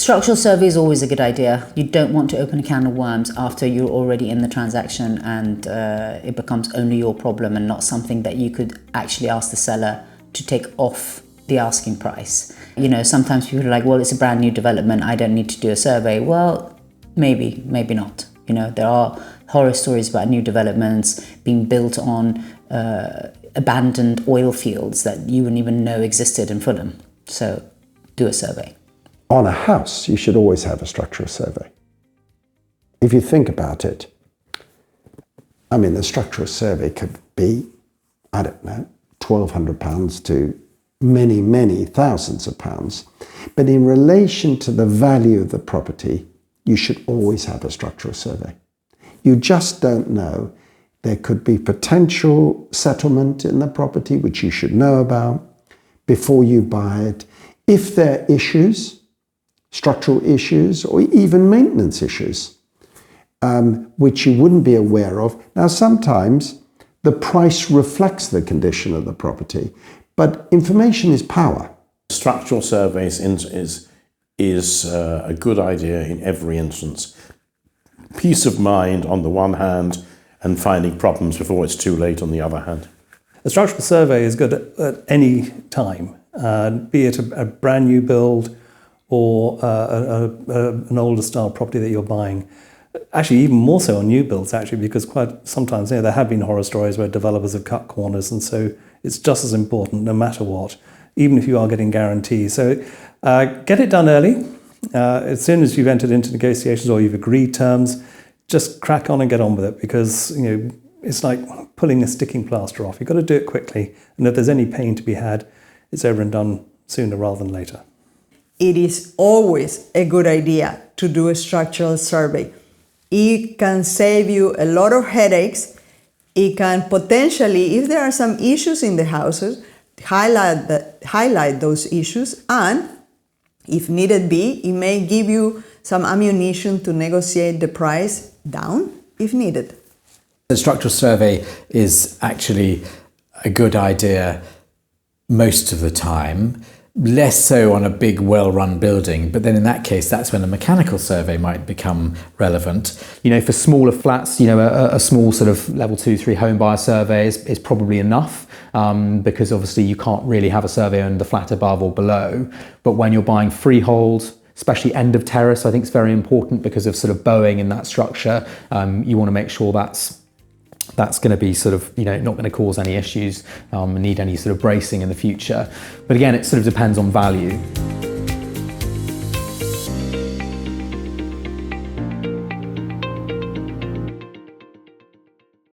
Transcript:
Structural survey is always a good idea. You don't want to open a can of worms after you're already in the transaction and it becomes only your problem and not something that you could actually ask the seller to take off the asking price. You know, sometimes people are like, well, it's a brand new development, I don't need to do a survey. Well, maybe not. You know, there are horror stories about new developments being built on abandoned oil fields that you wouldn't even know existed in Fulham. So do a survey. On a house, you should always have a structural survey. If you think about it, I mean, the structural survey could be, I don't know, £1,200 to many, many thousands of pounds. But in relation to the value of the property, you should always have a structural survey. You just don't know. There could be potential settlement in the property, which you should know about before you buy it. If there are issues, structural issues, or even maintenance issues, which you wouldn't be aware of. Now, sometimes the price reflects the condition of the property, but information is power. Structural surveys is a good idea in every instance. Peace of mind on the one hand, and finding problems before it's too late on the other hand. A structural survey is good at any time, be it a brand new build or an older style property that you're buying. Actually, even more so on new builds, actually, because quite sometimes there have been horror stories where developers have cut corners, and so it's just as important no matter what, even if you are getting guarantees. So get it done early. As soon as you've entered into negotiations or you've agreed terms, just crack on and get on with it, because it's like pulling a sticking plaster off. You've got to do it quickly, and if there's any pain to be had, it's over and done sooner rather than later. It is always a good idea to do a structural survey. It can save you a lot of headaches. It can potentially, if there are some issues in the houses, highlight those issues, and if needed be, it may give you some ammunition to negotiate the price down if needed. The structural survey is actually a good idea most of the time, less so on a big well-run building, but then in that case that's when a mechanical survey might become relevant. For smaller flats, a small sort of level 2-3 home buyer survey is probably enough, because obviously you can't really have a survey on the flat above or below. But when you're buying freehold, especially end of terrace, I think it's very important because of sort of bowing in that structure. You want to make sure that's going to be sort of, not going to cause any issues, need any sort of bracing in the future. But again, it sort of depends on value.